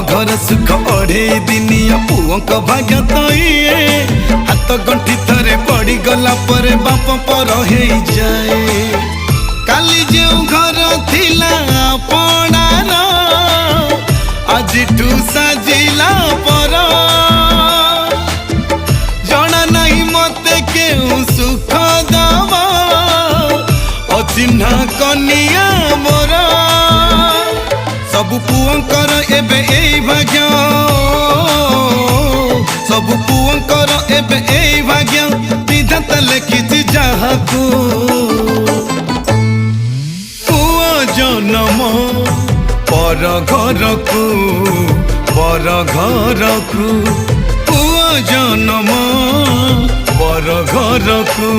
घर सुख अढ़े दिनिया पुओं का भाग्य तो ये हाथ गंठी थरे पड़ी गला पर बाप पर हे जाए काली जो घर थिला पड़ार आज ठू साजिला पर जना नहीं मते केउ सुख दवा अचिन्हा कनिया मोर सबु पुअंकर एबे एई भाग्य सबु पुअंकर एबे एई भाग्य विधाता लिखिछि जाहाकू पुआ जनम पर घरकू पुआ जनम पर घरकू